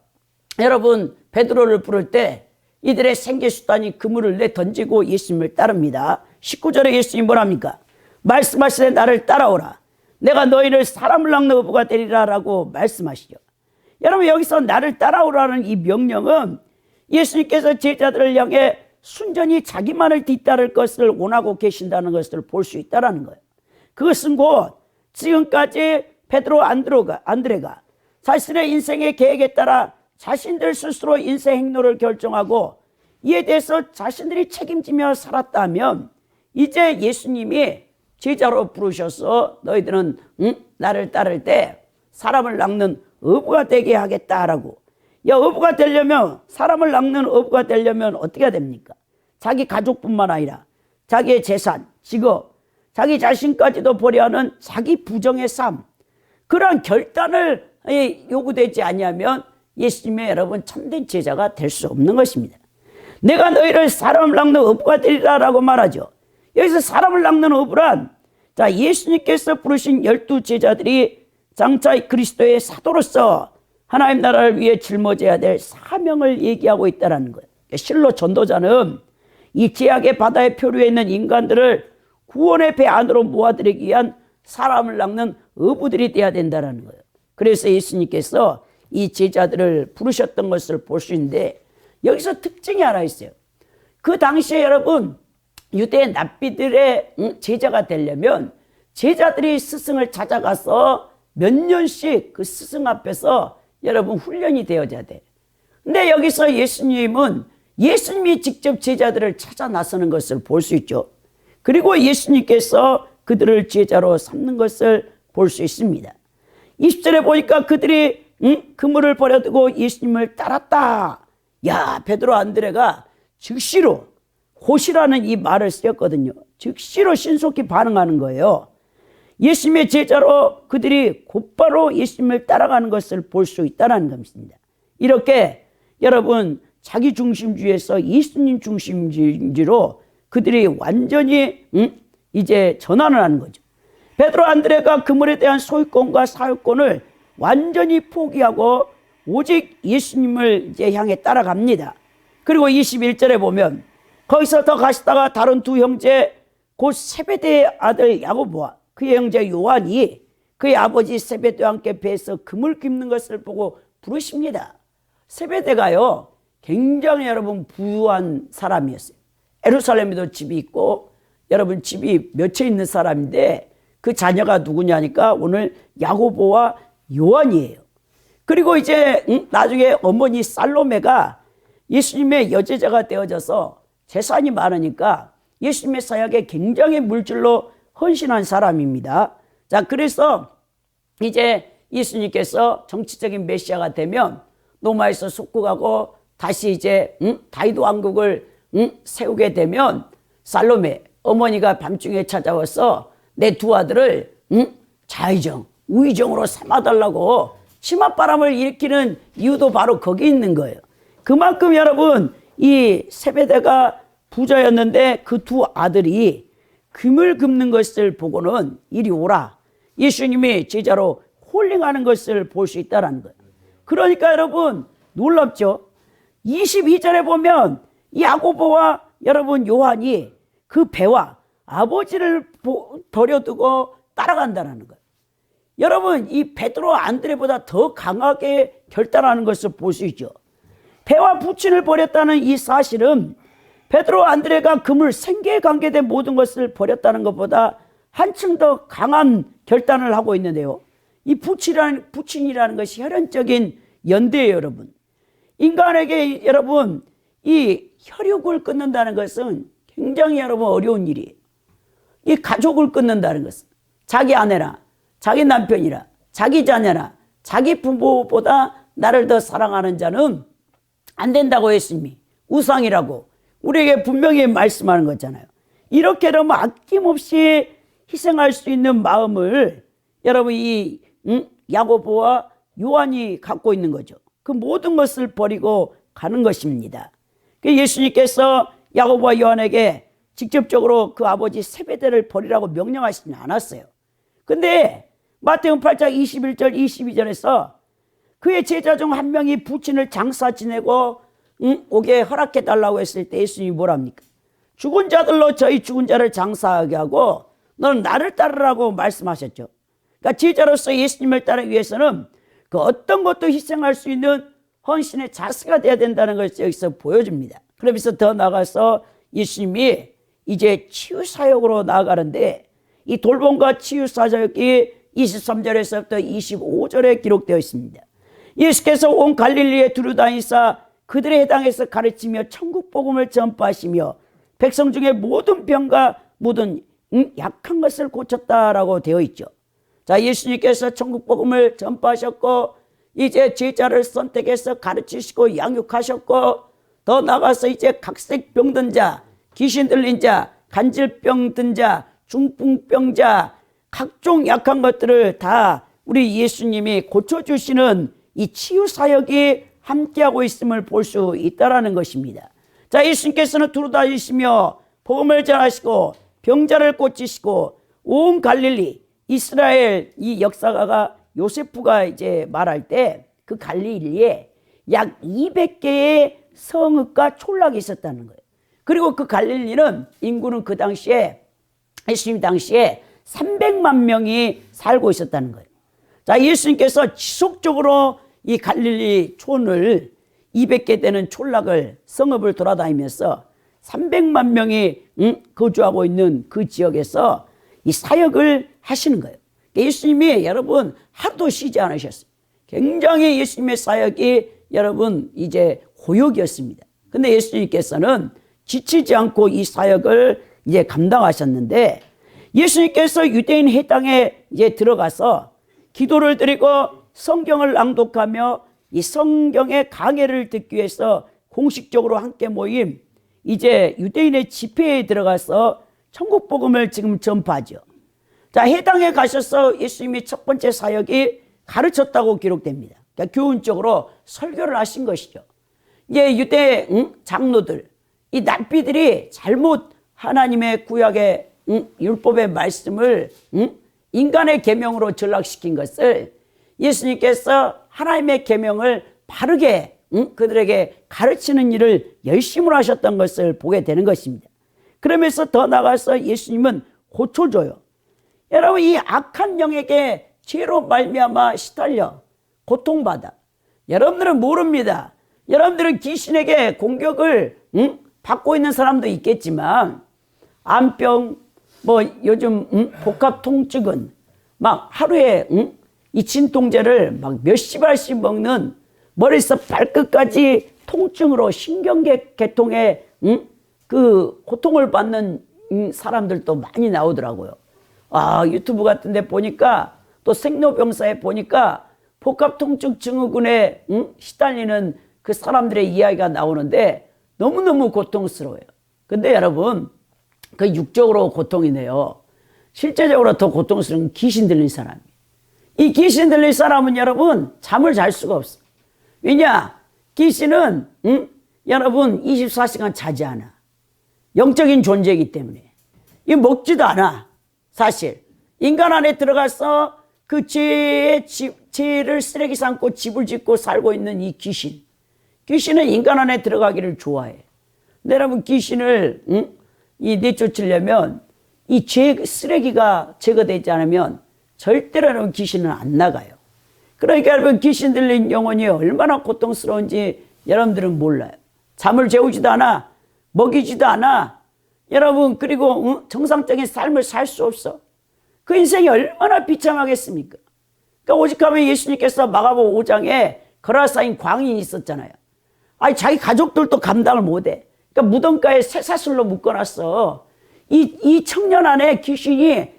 여러분 베드로를 부를 때 이들의 생계수단이 그물을 내던지고 예수님을 따릅니다. 19절에 예수님이 뭐랍니까? 말씀하시되 나를 따라오라. 내가 너희를 사람을 낚는 어부가 되리라 라고 말씀하시죠. 여러분, 여기서 나를 따라오라는 이 명령은 예수님께서 제자들을 향해 순전히 자기만을 뒤따를 것을 원하고 계신다는 것을 볼 수 있다는 거예요. 그것은 곧 지금까지 베드로 안드레가 자신의 인생의 계획에 따라 자신들 스스로 인생 행로를 결정하고 이에 대해서 자신들이 책임지며 살았다면 이제 예수님이 제자로 부르셔서 너희들은 나를 따를 때 사람을 낚는 어부가 되게 하겠다라고. 어부가 되려면, 사람을 낚는 어부가 되려면 어떻게 해야 됩니까? 자기 가족뿐만 아니라 자기의 재산, 직업, 자기 자신까지도 버려하는 자기 부정의 삶, 그러한 결단을 요구되지 아니하면 예수님의 여러분 참된 제자가 될 수 없는 것입니다. 내가 너희를 사람을 낚는 어부가 되리라 라고 말하죠. 여기서 사람을 낚는 어부란, 자, 예수님께서 부르신 12 제자들이 장차 그리스도의 사도로서 하나님 나라를 위해 짊어져야 될 사명을 얘기하고 있다는 거예요. 실로 전도자는 이 제약의 바다에 표류해 있는 인간들을 구원의 배 안으로 모아들이기 위한 사람을 낚는 어부들이 돼야 된다는 거예요. 그래서 예수님께서 이 제자들을 부르셨던 것을 볼 수 있는데 여기서 특징이 하나 있어요. 그 당시에 여러분 유대 납비들의 제자가 되려면 제자들이 스승을 찾아가서 몇 년씩 그 스승 앞에서 여러분 훈련이 되어져야 돼. 근데 여기서 예수님은 예수님이 직접 제자들을 찾아 나서는 것을 볼 수 있죠. 그리고 예수님께서 그들을 제자로 삼는 것을 볼 수 있습니다. 20절에 보니까 그들이 그물을 버려두고 예수님을 따랐다. 야, 베드로 안드레가 즉시로 호시라는 이 말을 쓰였거든요. 즉시로 신속히 반응하는 거예요. 예수님의 제자로 그들이 곧바로 예수님을 따라가는 것을 볼 수 있다는 것입니다. 이렇게 여러분 자기 중심주의에서 예수님 중심주의로 그들이 완전히 이제 전환을 하는 거죠. 베드로 안드레가 그물에 대한 소유권과 사유권을 완전히 포기하고 오직 예수님을 이제 향해 따라갑니다. 그리고 21절에 보면 거기서 더 가시다가 다른 두 형제 곧 세베대의 아들 야고보와 그의 형제 요한이 그의 아버지 세베대와 함께 배에서 그물 깁는 것을 보고 부르십니다. 세베대가요 굉장히 여러분 부유한 사람이었어요. 예루살렘에도 집이 있고 여러분 집이 몇 채 있는 사람인데 그 자녀가 누구냐니까 오늘 야고보와 요한이에요. 그리고 이제 나중에 어머니 살로메가 예수님의 여제자가 되어져서 재산이 많으니까 예수님의 사역에 굉장히 물질로 헌신한 사람입니다. 자, 그래서 이제 예수님께서 정치적인 메시아가 되면 로마에서 속국하고 다시 이제 다윗 왕국을 세우게 되면 살로메 어머니가 밤중에 찾아와서 내 두 아들을 좌의정 우의정으로 삼아달라고 치맛바람을 일으키는 이유도 바로 거기 있는 거예요. 그만큼 여러분 이 세베대가 부자였는데 그 두 아들이 금을 긋는 것을 보고는 이리 오라. 예수님이 제자로 홀링하는 것을 볼 수 있다는 거예요. 그러니까 여러분 놀랍죠. 22절에 보면 야고보와 여러분 요한이 그 배와 아버지를 버려두고 따라간다는 거예요. 여러분 이 베드로 안드레보다 더 강하게 결단하는 것을 볼 수 있죠. 배와 부친을 버렸다는 이 사실은 베드로 안드레가 그물 생계에 관계된 모든 것을 버렸다는 것보다 한층 더 강한 결단을 하고 있는데요. 이 부친이라는 것이 혈연적인 연대예요, 여러분. 인간에게 여러분 이 혈육을 끊는다는 것은 굉장히 여러분 어려운 일이에요. 이 가족을 끊는다는 것은 자기 아내나 자기 남편이나 자기 자녀나 자기 부모보다 나를 더 사랑하는 자는 안 된다고 했으니 우상이라고 우리에게 분명히 말씀하는 거잖아요. 이렇게 여러분 아낌없이 희생할 수 있는 마음을 여러분 이 야고보와 요한이 갖고 있는 거죠. 그 모든 것을 버리고 가는 것입니다. 예수님께서 야고보와 요한에게 직접적으로 그 아버지 세베대를 버리라고 명령하시지 않았어요. 근데 마태복음 8장 21절 22절에서 그의 제자 중 한 명이 부친을 장사 지내고 오게 허락해달라고 했을 때 예수님이 뭐랍니까? 죽은 자들로 저희 죽은 자를 장사하게 하고 너는 나를 따르라고 말씀하셨죠. 그러니까 제자로서 예수님을 따르기 위해서는 그 어떤 것도 희생할 수 있는 헌신의 자세가 돼야 된다는 것을 여기서 보여줍니다. 그러면서 더 나아가서 예수님이 이제 치유사역으로 나아가는데 이 돌봄과 치유사역이 23절에서부터 25절에 기록되어 있습니다. 예수께서 온 갈릴리에 두루다니사 그들의 해당에서 가르치며 천국 복음을 전파하시며 백성 중에 모든 병과 모든 약한 것을 고쳤다라고 되어 있죠. 자, 예수님께서 천국 복음을 전파하셨고 이제 제자를 선택해서 가르치시고 양육하셨고 더 나가서 이제 각색 병든 자, 귀신 들린 자, 간질병 든 자, 중풍병자 각종 약한 것들을 다 우리 예수님이 고쳐주시는 이 치유사역이 함께하고 있음을 볼 수 있다는 것입니다. 자, 예수님께서는 두루다니시며 복음을 전하시고 병자를 고치시고 온 갈릴리 이스라엘 이 역사가가 요세프가 이제 말할 때 그 갈릴리에 약 200개의 성읍과 촌락이 있었다는 거예요. 그리고 그 갈릴리는 인구는 그 당시에 예수님 당시에 300만 명이 살고 있었다는 거예요. 자, 예수님께서 지속적으로 이 갈릴리 촌을 200개 되는 촌락을 성읍을 돌아다니면서 300만 명이 거주하고 있는 그 지역에서 이 사역을 하시는 거예요. 예수님이 여러분 하루도 쉬지 않으셨어요. 굉장히 예수님의 사역이 여러분 이제 고역이었습니다. 근데 예수님께서는 지치지 않고 이 사역을 이제 감당하셨는데 예수님께서 유대인 회당에 이제 들어가서 기도를 드리고 성경을 낭독하며 이 성경의 강해를 듣기 위해서 공식적으로 함께 모임, 이제 유대인의 집회에 들어가서 천국 복음을 지금 전파하죠. 자, 해당에 가셔서 예수님이 첫 번째 사역이 가르쳤다고 기록됩니다. 그러니까 교훈적으로 설교를 하신 것이죠. 이제 유대 장로들, 이 납비들이 잘못 하나님의 구약의 율법의 말씀을 인간의 계명으로 전락시킨 것을 예수님께서 하나님의 계명을 바르게 그들에게 가르치는 일을 열심히 하셨던 것을 보게 되는 것입니다. 그러면서 더 나아가서 예수님은 고쳐줘요. 여러분, 이 악한 영에게 죄로 말미암아 시달려 고통받아. 여러분들은 모릅니다. 여러분들은 귀신에게 공격을 받고 있는 사람도 있겠지만 암병, 뭐 요즘 복합 통증은 막 하루에 이 진통제를 막 몇십 알씩 먹는, 머리에서 발끝까지 통증으로 신경계통에 그 고통을 받는 사람들도 많이 나오더라고요. 아, 유튜브 같은 데 보니까, 또 생로병사에 보니까 복합통증 증후군에 시달리는 그 사람들의 이야기가 나오는데 너무너무 고통스러워요. 근데 여러분, 그 육적으로 고통이네요. 실제적으로 더 고통스러운 건 귀신 들린 사람이. 이 귀신 들린 사람은 여러분 잠을 잘 수가 없어. 왜냐? 귀신은 여러분 24시간 자지 않아. 영적인 존재이기 때문에. 이 먹지도 않아. 사실 인간 안에 들어가서 그 죄를 쓰레기 삼고 집을 짓고 살고 있는 이 귀신. 귀신은 인간 안에 들어가기를 좋아해. 근데 여러분, 귀신을 내쫓으려면 이 죄 쓰레기가 제거되지 않으면 절대로 여러분 귀신은 안 나가요. 그러니까 여러분, 귀신 들린 영혼이 얼마나 고통스러운지 여러분들은 몰라요. 잠을 재우지도 않아, 먹이지도 않아. 여러분, 그리고 정상적인 삶을 살 수 없어. 그 인생이 얼마나 비참하겠습니까? 그러니까 오직하면 예수님께서 마가복음 5장에 거라사인 광인이 있었잖아요. 아니, 자기 가족들도 감당을 못해. 그러니까 무덤가에 쇠사슬로 묶어놨어. 이 청년 안에 귀신이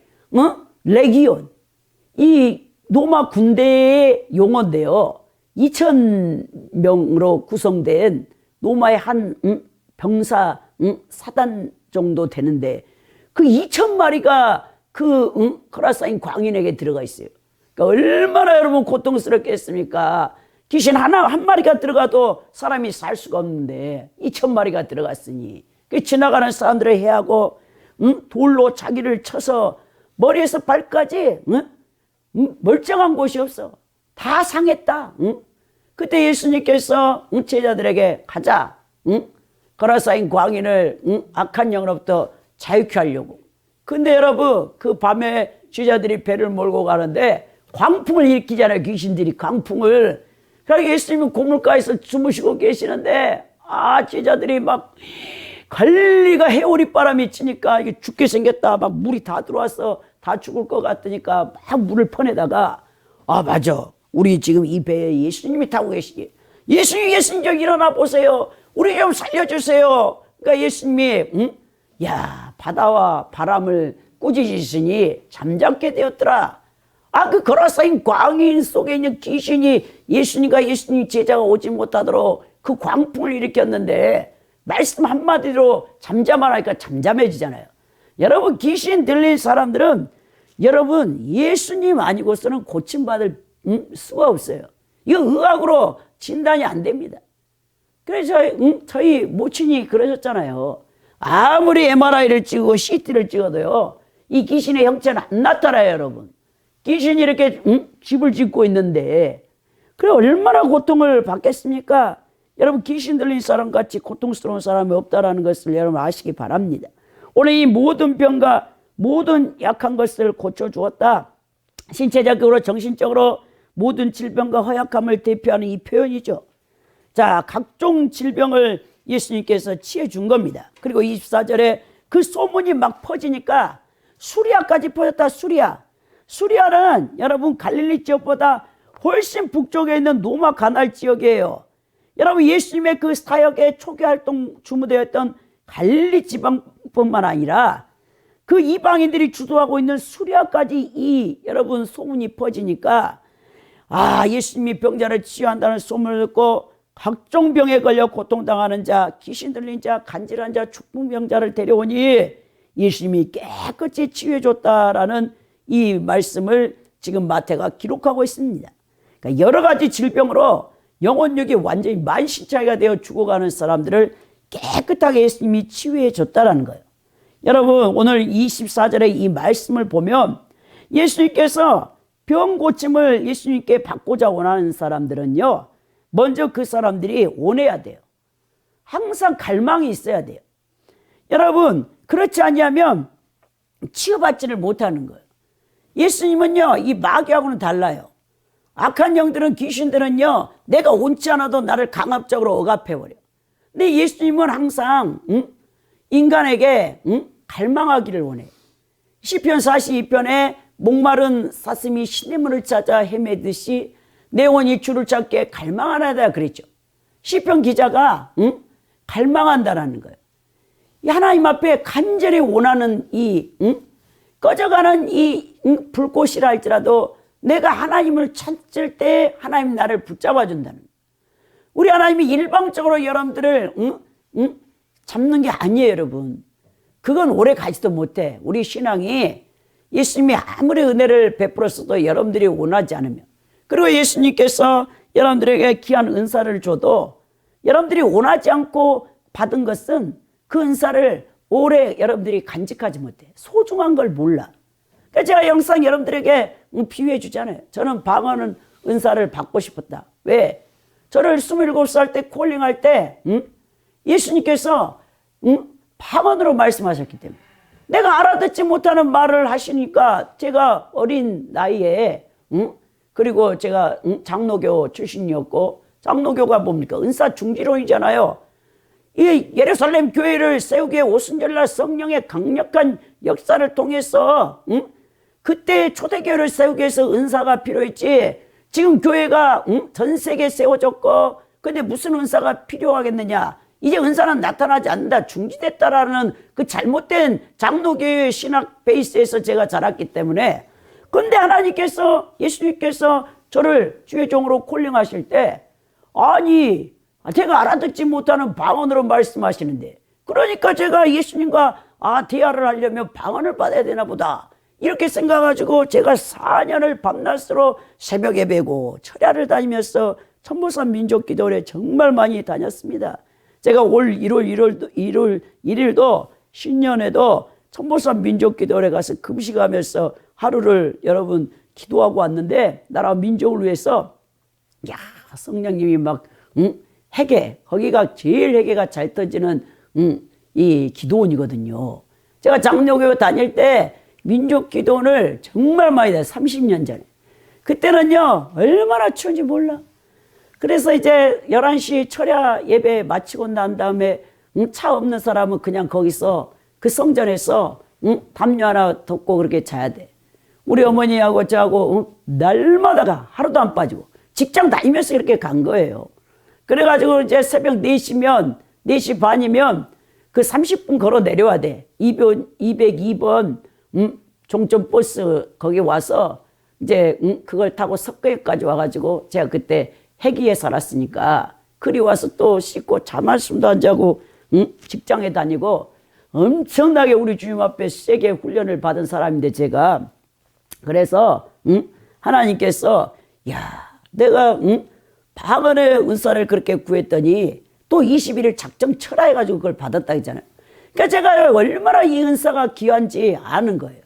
레기온, 이 로마 군대의 용어인데요. 2,000명으로 구성된 로마의 한 병사 사단 정도 되는데 그 2,000마리가 그 코라사인 광인에게 들어가 있어요. 그러니까 얼마나 여러분 고통스럽겠습니까? 귀신 한 마리가 들어가도 사람이 살 수가 없는데 2,000마리가 들어갔으니 그 지나가는 사람들을 해하고 돌로 자기를 쳐서 머리에서 발까지 멀쩡한 곳이 없어. 다 상했다. 그때 예수님께서 제자들에게 가자. 거라사인 광인을 악한 영으로부터 자유케 하려고. 근데 여러분, 그 밤에 제자들이 배를 몰고 가는데 광풍을 일으키잖아요. 귀신들이 광풍을. 그러니까 예수님은 고물가에서 주무시고 계시는데 제자들이 막 관리가 해오리 바람이 치니까 이게 죽게 생겼다. 막 물이 다 들어와서 다 죽을 것 같으니까 막 물을 퍼내다가 맞아. 우리 지금 이 배에 예수님이 타고 계시기. 예수님 좀 일어나 보세요. 우리 좀 살려주세요. 그러니까 예수님이 야, 바다와 바람을 꾸짖으시니 잠잠게 되었더라. 그 거라사인 광인 속에 있는 귀신이 예수님과 예수님 제자가 오지 못하도록 그 광풍을 일으켰는데 말씀 한마디로 잠잠하니까 잠잠해지잖아요. 여러분, 귀신 들린 사람들은 여러분 예수님 아니고서는 고침받을 수가 없어요. 이거 의학으로 진단이 안 됩니다. 그래서 저희 모친이 그러셨잖아요. 아무리 MRI를 찍고 CT를 찍어도요, 이 귀신의 형체는 안 나타나요, 여러분. 귀신이 이렇게 집을 짓고 있는데 그래 얼마나 고통을 받겠습니까? 여러분, 귀신 들린 사람같이 고통스러운 사람이 없다라는 것을 여러분 아시기 바랍니다. 오늘 이 모든 병과 모든 약한 것을 고쳐주었다. 신체적으로 정신적으로 모든 질병과 허약함을 대표하는 이 표현이죠. 자, 각종 질병을 예수님께서 치해준 겁니다. 그리고 24절에 그 소문이 막 퍼지니까 수리아까지 퍼졌다. 수리아는 여러분 갈릴리 지역보다 훨씬 북쪽에 있는 노마 가날 지역이에요. 여러분, 예수님의 그 사역의 초기 활동 주무되었던 갈릴리 지방뿐만 아니라 그 그 이방인들이 주도하고 있는 수리아까지 여러분 소문이 퍼지니까 예수님이 병자를 치유한다는 소문을 듣고 각종 병에 걸려 고통당하는 자, 귀신 들린 자, 간질한 자, 축풍병자를 데려오니 예수님이 깨끗이 치유해 줬다라는 이 말씀을 지금 마태가 기록하고 있습니다. 그러니까 여러 가지 질병으로 영혼력이 완전히 만신창이가 되어 죽어가는 사람들을 깨끗하게 예수님이 치유해 줬다라는 거예요. 여러분, 오늘 24절의 이 말씀을 보면 예수님께서 병 고침을 예수님께 받고자 원하는 사람들은요, 먼저 그 사람들이 원해야 돼요. 항상 갈망이 있어야 돼요. 여러분, 그렇지 않으면 치유받지를 못하는 거예요. 예수님은요, 이 마귀하고는 달라요. 악한 영들은, 귀신들은요, 내가 원치 않아도 나를 강압적으로 억압해버려. 근데 예수님은 항상 인간에게 갈망하기를 원해요. 시편 42편에 목마른 사슴이 신의 문을 찾아 헤매듯이 내 영혼이 주를 찾게 갈망하나이다 그랬죠. 시편 기자가 갈망한다라는 거예요. 이 하나님 앞에 간절히 원하는 꺼져가는 불꽃이라 할지라도 내가 하나님을 찾을 때 하나님 나를 붙잡아 준다는 거예요. 우리 하나님이 일방적으로 여러분들을 잡는 게 아니에요, 여러분. 그건 오래 가지도 못해. 우리 신앙이 예수님이 아무리 은혜를 베풀었어도 여러분들이 원하지 않으면, 그리고 예수님께서 여러분들에게 귀한 은사를 줘도 여러분들이 원하지 않고 받은 것은 그 은사를 오래 여러분들이 간직하지 못해. 소중한 걸 몰라. 그러니까 제가 영상 여러분들에게 비유해 주잖아요. 저는 방언은 은사를 받고 싶었다. 왜? 저를 27살 때 콜링할 때 예수님께서 방언으로 말씀하셨기 때문에, 내가 알아듣지 못하는 말을 하시니까 제가 어린 나이에 그리고 제가 장로교 출신이었고, 장로교가 뭡니까? 은사 중지론이잖아요. 이 예루살렘 교회를 세우기 위해 오순절날 성령의 강력한 역사를 통해서 그때 초대교회를 세우기 위해서 은사가 필요했지, 지금 교회가 전 세계에 세워졌고 근데 무슨 은사가 필요하겠느냐, 이제 은사는 나타나지 않는다, 중지됐다라는 그 잘못된 장로교회 신학 베이스에서 제가 자랐기 때문에. 근데 하나님께서, 예수님께서 저를 주의 종으로 콜링하실 때, 아니 제가 알아듣지 못하는 방언으로 말씀하시는데, 그러니까 제가 예수님과 대화를 하려면 방언을 받아야 되나 보다, 이렇게 생각해가지고 제가 4년을 밤낮으로 새벽 예배고 철야를 다니면서 천보산 민족기도회에 정말 많이 다녔습니다. 제가 올 1일도 신년에도 천보산 민족기도회에 가서 금식하면서 하루를 여러분 기도하고 왔는데, 나라 민족을 위해서 성령님이 막 회개, 거기가 제일 회개가 잘 터지는 이 기도원이거든요. 제가 장로교회 다닐 때 민족기도원을 정말 많이 했어요. 30년 전에. 그때는요 얼마나 추운지 몰라. 그래서 이제 11시 철야 예배 마치고 난 다음에 차 없는 사람은 그냥 거기서 그 성전에서 담요 하나 덮고 그렇게 자야 돼. 우리 어머니하고 저하고 날마다가 하루도 안 빠지고 직장 다니면서 이렇게 간 거예요. 그래가지고 이제 새벽 4시면 4시 반이면 그 30분 걸어 내려와야 돼. 202번 종점 버스 거기 와서 이제 그걸 타고 석가역까지 와가지고, 제가 그때 회기에 살았으니까 그리 와서 또 씻고 잠 한숨도 안 자고 직장에 다니고 엄청나게 우리 주님 앞에 세게 훈련을 받은 사람인데, 제가 그래서 하나님께서 내가 방언의 은사를 그렇게 구했더니 또 21일 작정 철야해가지고 그걸 받았다 했잖아요. 그러니까 제가 얼마나 이 은사가 귀한지 아는 거예요.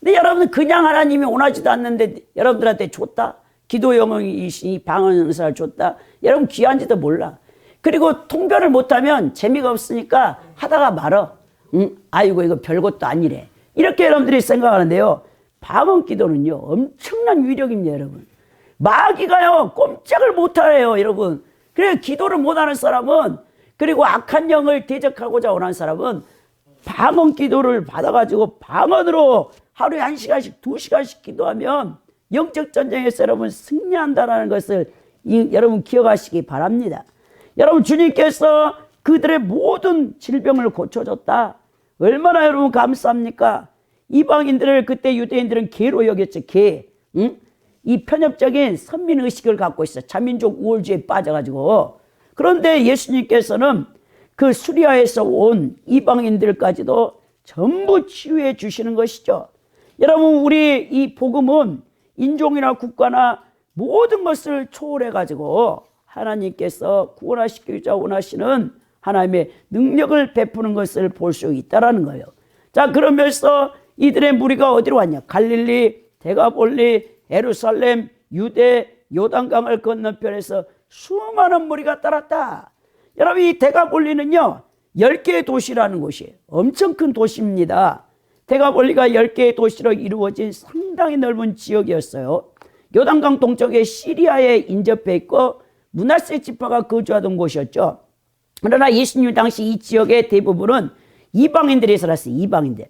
근데 여러분, 그냥 하나님이 원하지도 않는데 여러분들한테 줬다? 기도 영웅이시니 방언 은사를 줬다? 여러분 귀한지도 몰라. 그리고 통변을 못하면 재미가 없으니까 하다가 말어. 아이고 이거 별것도 아니래, 이렇게 여러분들이 생각하는데요, 방언 기도는요 엄청난 위력입니다. 여러분, 마귀가요 꼼짝을 못하래요, 여러분. 그래서 기도를 못하는 사람은, 그리고 악한 영을 대적하고자 원하는 사람은 방언 기도를 받아가지고 방언으로 하루에 1시간씩 2시간씩 기도하면 영적 전쟁에서 여러분 승리한다는 것을 여러분 기억하시기 바랍니다. 여러분, 주님께서 그들의 모든 질병을 고쳐줬다. 얼마나 여러분 감사합니까? 이방인들을 그때 유대인들은 개로 여겼죠. 개. 응? 이 편협적인 선민의식을 갖고 있어. 자민족 우월주의에 빠져가지고. 그런데 예수님께서는 그 수리아에서 온 이방인들까지도 전부 치유해 주시는 것이죠. 여러분, 우리 이 복음은 인종이나 국가나 모든 것을 초월해가지고 하나님께서 구원하시고자 원하시는 하나님의 능력을 베푸는 것을 볼 수 있다는 거예요. 자, 그러면서 이들의 무리가 어디로 왔냐? 갈릴리, 데가볼리, 예루살렘, 유대, 요단강을 건너편에서 수많은 무리가 따랐다. 여러분, 이 데가볼리는요 10개의 도시라는 곳이에요. 엄청 큰 도시입니다. 데가볼리가 10개의 도시로 이루어진 상당히 넓은 지역이었어요. 요단강 동쪽에 시리아에 인접해 있고 므낫세 지파가 거주하던 곳이었죠. 그러나 예수님 당시 이 지역의 대부분은 이방인들이 살았어요. 이방인들.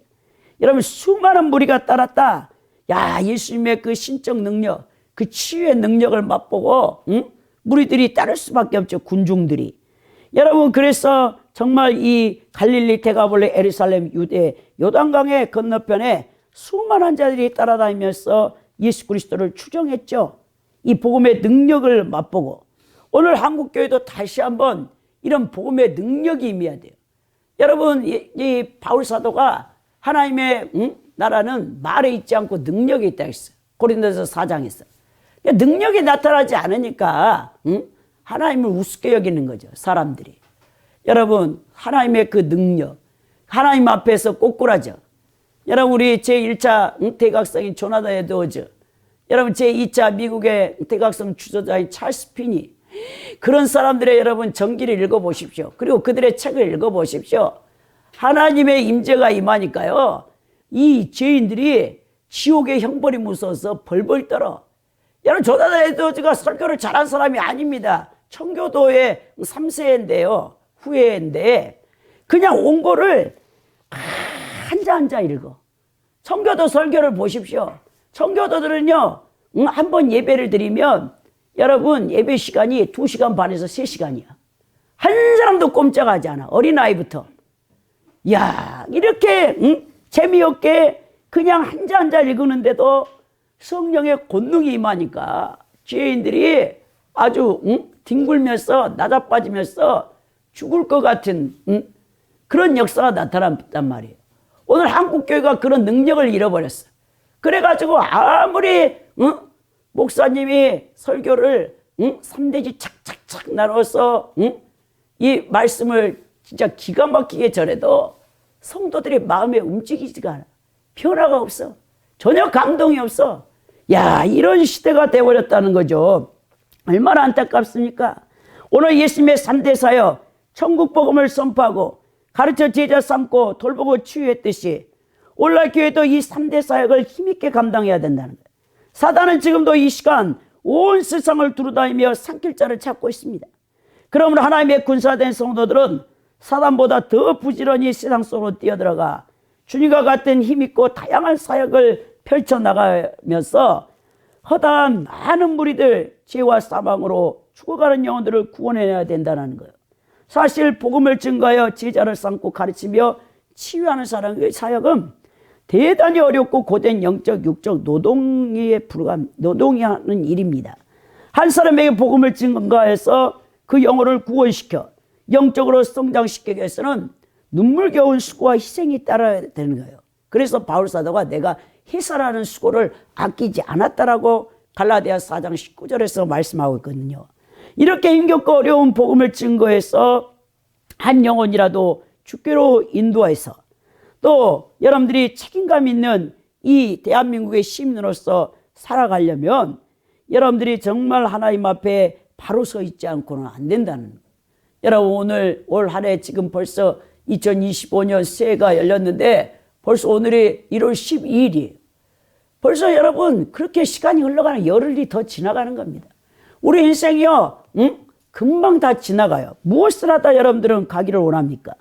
여러분, 수많은 무리가 따랐다. 야, 예수님의 그 신적 능력, 그 치유의 능력을 맛보고 무리들이 따를 수밖에 없죠. 군중들이. 여러분, 그래서 정말 이 갈릴리, 데가볼리, 예루살렘, 유대, 요단강의 건너편에 수많은 자들이 따라다니면서 예수 그리스도를 추종했죠. 이 복음의 능력을 맛보고. 오늘 한국교회도 다시 한번 이런 복음의 능력이 임해야 돼요. 여러분, 이 바울 사도가 하나님의 나라는 말에 있지 않고 능력이 있다 했어요. 고린도서 4장에서. 능력이 나타나지 않으니까 하나님을 우습게 여기는 거죠. 사람들이. 여러분, 하나님의 그 능력, 하나님 앞에서 꼬꾸라져. 여러분, 우리 제1차 대각성인 조나단 에드워즈, 여러분 제2차 미국의 대각성 주저자인 찰스 피니, 그런 사람들의 여러분 전기를 읽어보십시오. 그리고 그들의 책을 읽어보십시오. 하나님의 임재가 임하니까요, 이 죄인들이 지옥의 형벌이 무서워서 벌벌 떨어. 여러분, 조나단 에드워즈가 설교를 잘한 사람이 아닙니다. 청교도의 3세인데요, 후예인데 그냥 온 거를 한자 읽어. 청교도 설교를 보십시오. 청교도들은요, 한 번 예배를 드리면 여러분 예배 시간이 2시간 반에서 3시간이야. 한 사람도 꼼짝하지 않아. 어린아이부터. 야, 이렇게 재미없게 그냥 한자 읽는데도 성령의 권능이 임하니까 죄인들이 아주 뒹굴면서 나자빠지면서 죽을 것 같은 그런 역사가 나타났단 말이에요. 오늘 한국교회가 그런 능력을 잃어버렸어. 그래가지고 아무리 목사님이 설교를 3대지 착착착 나눠서 이 말씀을 진짜 기가 막히게 전해도 성도들의 마음에 움직이지가 않아. 변화가 없어. 전혀 감동이 없어. 야, 이런 시대가 되어버렸다는 거죠. 얼마나 안타깝습니까? 오늘 예수님의 3대 사역, 천국 복음을 선포하고 가르쳐 제자 삼고 돌보고 치유했듯이 오늘날 교회도 이 3대 사역을 힘있게 감당해야 된다는 거예요. 사단은 지금도 이 시간 온 세상을 두루다니며 산길자를 찾고 있습니다. 그러므로 하나님의 군사된 성도들은 사단보다 더 부지런히 세상 속으로 뛰어들어가 주님과 같은 힘있고 다양한 사역을 펼쳐나가면서 허다한 많은 무리들, 죄와 사망으로 죽어가는 영혼들을 구원해내야 된다는 거예요. 사실 복음을 증거하여 제자를 삼고 가르치며 치유하는 사역은 대단히 어렵고 고된 영적, 육적 노동에 노동하는 일입니다. 한 사람에게 복음을 증거해서 그 영혼을 구원시켜 영적으로 성장시키기 위해서는 눈물겨운 수고와 희생이 따라야 되는 거예요. 그래서 바울 사도가 내가 해살하는 수고를 아끼지 않았다라고 갈라디아 4장 19절에서 말씀하고 있거든요. 이렇게 힘겹고 어려운 복음을 증거해서 한 영혼이라도 주께로 인도해서 또 여러분들이 책임감 있는 이 대한민국의 시민으로서 살아가려면 여러분들이 정말 하나님 앞에 바로 서 있지 않고는 안 된다는 거예요. 여러분, 오늘 올 한 해 지금 벌써 2025년 새해가 열렸는데 벌써 오늘이 1월 12일이에요. 벌써 여러분 그렇게 시간이 흘러가는 열흘이 더 지나가는 겁니다. 우리 인생이요, 금방 다 지나가요. 무엇을 하다 여러분들은 가기를 원합니까?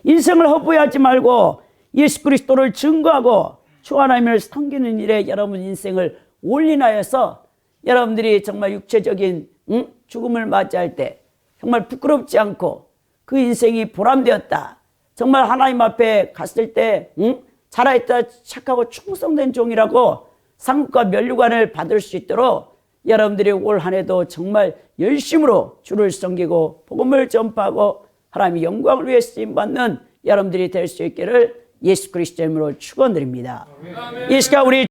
인생을 허무하지 말고 예수 그리스도를 증거하고 주 하나님을 섬기는 일에 여러분 인생을 올인하여서 여러분들이 정말 육체적인 죽음을 맞이할 때 정말 부끄럽지 않고 그 인생이 보람되었다. 정말 하나님 앞에 갔을 때 살아있다 착하고 충성된 종이라고 상급과 면류관을 받을 수 있도록 여러분들이 올 한 해도 정말 열심으로 주를 섬기고 복음을 전파하고 하나님의 영광을 위해 쓰임받는 여러분들이 될 수 있기를 예수 그리스도 이름으로 축원드립니다. 이 시간 우리